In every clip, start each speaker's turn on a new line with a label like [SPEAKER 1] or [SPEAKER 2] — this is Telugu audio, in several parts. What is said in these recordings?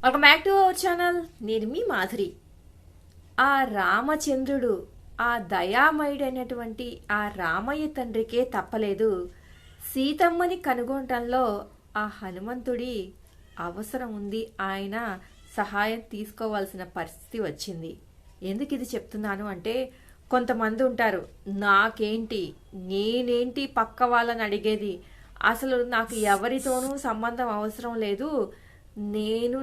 [SPEAKER 1] Welcome back to our channel. నేను మీ మాధురి. ఆ రామచంద్రుడు, ఆ దయామయుడైనటువంటి ఆ రామయ్య తండ్రికే తప్పలేదు సీతమ్మని కనుగొనటంలో ఆ హనుమంతుడి అవసరం ఉంది. ఆయన సహాయం తీసుకోవాల్సిన పరిస్థితి వచ్చింది. ఎందుకు ఇది చెప్తున్నాను అంటే, కొంతమంది ఉంటారు, నాకేంటి, నేనేంటి పక్క వాళ్ళని అడిగేది, అసలు నాకు ఎవరితోనూ సంబంధం అవసరం లేదు,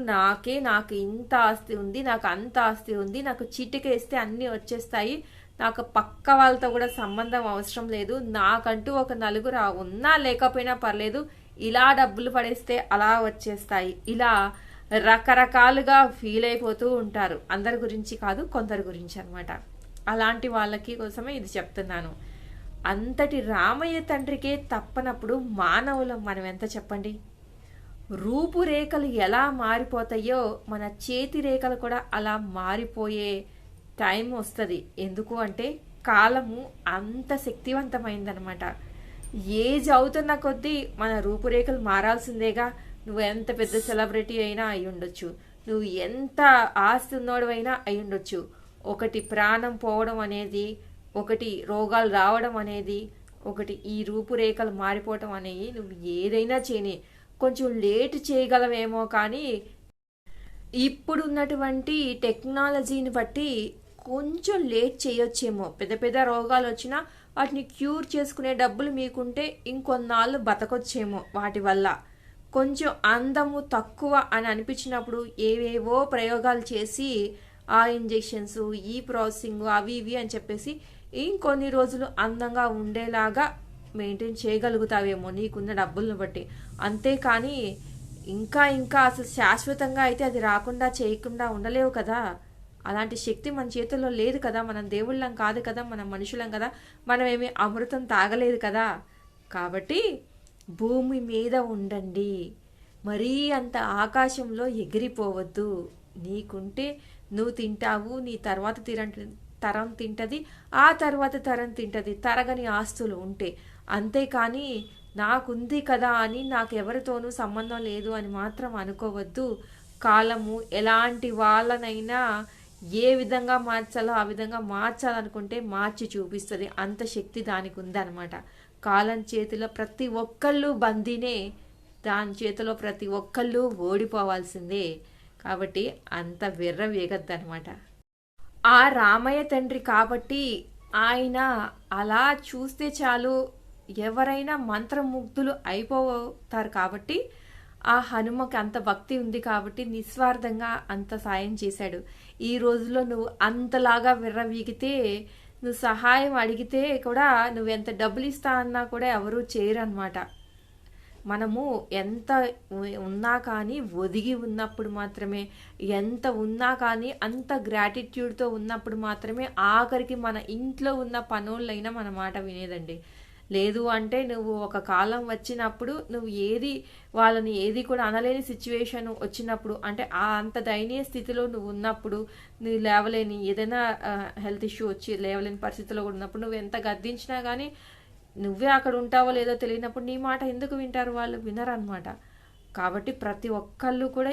[SPEAKER 1] నాకు ఇంత ఆస్తి ఉంది, నాకు అంత ఆస్తి ఉంది, నాకు చిటికేస్తే అన్నీ వచ్చేస్తాయి, నాకు పక్క వాళ్ళతో కూడా సంబంధం అవసరం లేదు, నాకంటూ ఒక నలుగురు ఉన్నా లేకపోయినా పర్లేదు, ఇలా డబ్బులు పడేస్తే అలా వచ్చేస్తాయి, ఇలా రకరకాలుగా ఫీల్ అయిపోతూ ఉంటారు. అందరి గురించి కాదు, కొందరి గురించి అనమాట. అలాంటి వాళ్ళకి కోసమే ఇది చెప్తున్నాను. అంతటి రామయ్య తండ్రికే తప్పనప్పుడు మానవులం మనం ఎంత చెప్పండి. రూపురేఖలు ఎలా మారిపోతాయో మన చేతి రేఖలు కూడా అలా మారిపోయే టైం వస్తుంది. ఎందుకు అంటే కాలము అంత శక్తివంతమైందనమాట. ఏజ్ అవుతున్న కొద్దీ మన రూపురేఖలు మారాల్సిందేగా. నువ్వు ఎంత పెద్ద సెలబ్రిటీ అయినా అయి ఉండొచ్చు, నువ్వు ఎంత ఆస్తి ఉన్నోడవైనా అయి ఉండొచ్చు. ఒకటి ప్రాణం పోవడం అనేది, ఒకటి రోగాలు రావడం అనేది, ఒకటి ఈ రూపురేఖలు మారిపోవడం అనేవి నువ్వు ఏదైనా చేయని కొంచెం లేట్ చేయగలవేమో, కానీ ఇప్పుడున్నటువంటి టెక్నాలజీని బట్టి కొంచెం లేట్ చేయొచ్చేమో. పెద్ద పెద్ద రోగాలు వచ్చినా వాటిని క్యూర్ చేసుకునే డబ్బులు మీకుంటే ఇంకొన్నాళ్ళు బతకొచ్చేమో. వాటి వల్ల కొంచెం అందము తక్కువ అని అనిపించినప్పుడు ఏవేవో ప్రయోగాలు చేసి ఆ ఇంజెక్షన్స్, ఈ ప్రాసెసింగ్, అవి ఇవి అని చెప్పేసి ఇంకొన్ని రోజులు అందంగా ఉండేలాగా మెయింటైన్ చేయగలుగుతావేమో నీకున్న డబ్బులను బట్టి. అంతేకాని ఇంకా ఇంకా అసలు శాశ్వతంగా అయితే అది రాకుండా చేయకుండా ఉండలేవు కదా. అలాంటి శక్తి మన చేతుల్లో లేదు కదా. మనం దేవుళ్ళం కాదు కదా, మనం మనుషులం కదా, మనం ఏమి అమృతం తాగలేదు కదా. కాబట్టి భూమి మీద ఉండండి, మరీ అంత ఆకాశంలో ఎగిరిపోవద్దు. నీకుంటే నువ్వు తింటావు, నీ తర్వాత తరం తింటది, ఆ తర్వాత తరం తింటది, తరగని ఆస్తులు ఉంటే. అంతేకాని నాకుంది కదా అని నాకెవరితోనూ సంబంధం లేదు అని మాత్రం అనుకోవద్దు. కాలము ఎలాంటి వాళ్ళనైనా ఏ విధంగా మార్చాలో ఆ విధంగా మార్చాలనుకుంటే మార్చి చూపిస్తుంది. అంత శక్తి దానికి ఉందన్నమాట. కాలం చేతిలో ప్రతి ఒక్కళ్ళు బందీనే, దాని చేతిలో ప్రతి ఒక్కళ్ళు ఓడిపోవాల్సిందే. కాబట్టి అంత విర్ర వేగద్దనమాట. ఆ రామయ్య తండ్రి కాబట్టి ఆయన అలా చూస్తే చాలు ఎవరైనా మంత్రముగ్ధులు అయిపోతారు. కాబట్టి ఆ హనుమకి అంత భక్తి ఉంది కాబట్టి నిస్వార్థంగా అంత సాయం చేశాడు. ఈ రోజుల్లో నువ్వు అంతలాగా విర్రవీగితే, నువ్వు సహాయం అడిగితే కూడా నువ్వు ఎంత డబ్బులు ఇస్తా అన్నా కూడా ఎవరూ చేయరనమాట. మనము ఎంత ఉన్నా కానీ ఒదిగి ఉన్నప్పుడు మాత్రమే, ఎంత ఉన్నా కానీ అంత గ్రాటిట్యూడ్తో ఉన్నప్పుడు మాత్రమే ఆఖరికి మన ఇంట్లో ఉన్న పనులైనా మన మాట వినేదండి. లేదు అంటే నువ్వు ఒక కాలం వచ్చినప్పుడు నువ్వు వాళ్ళని ఏది కూడా అనలేని సిచ్యువేషన్ వచ్చినప్పుడు, అంటే అంత దయనీయ స్థితిలో నువ్వు ఉన్నప్పుడు, నువ్వు లేవలేని ఏదైనా హెల్త్ ఇష్యూ వచ్చి లేవలేని పరిస్థితిలో కూడా ఉన్నప్పుడు నువ్వు ఎంత గద్దించినా కానీ నువ్వే అక్కడ ఉంటావో లేదో తెలియనప్పుడు నీ మాట ఎందుకు వింటారు? వాళ్ళు వినరనమాట. కాబట్టి ప్రతి ఒక్కళ్ళు కూడా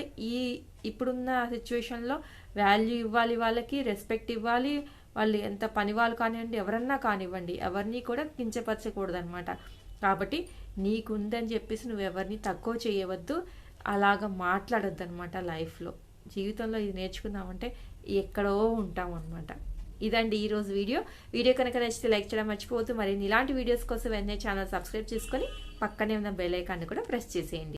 [SPEAKER 1] ఇప్పుడున్న సిచ్యువేషన్లో వాల్యూ ఇవ్వాలి, వాళ్ళకి రెస్పెక్ట్ ఇవ్వాలి. వాళ్ళు ఎంత పని వాళ్ళు కానివ్వండి, ఎవరన్నా కానివ్వండి, ఎవరిని కూడా కించపరచకూడదు అనమాట. కాబట్టి నీకుందని చెప్పేసి నువ్వు ఎవరిని తక్కువ చేయవద్దు, అలాగ మాట్లాడొద్దు అనమాట. లైఫ్లో జీవితంలో ఇది నేర్చుకున్నామంటే ఎక్కడో ఉంటాం అనమాట. ఇదండి ఈరోజు వీడియో కనుక నచ్చితే లైక్ చేయడం మర్చిపోవద్దు. మరి ఇలాంటి వీడియోస్ కోసం వెంటనే ఛానల్ సబ్స్క్రైబ్ చేసుకొని పక్కనే ఉన్న బెల్ ఐకాన్ని కూడా ప్రెస్ చేసేయండి.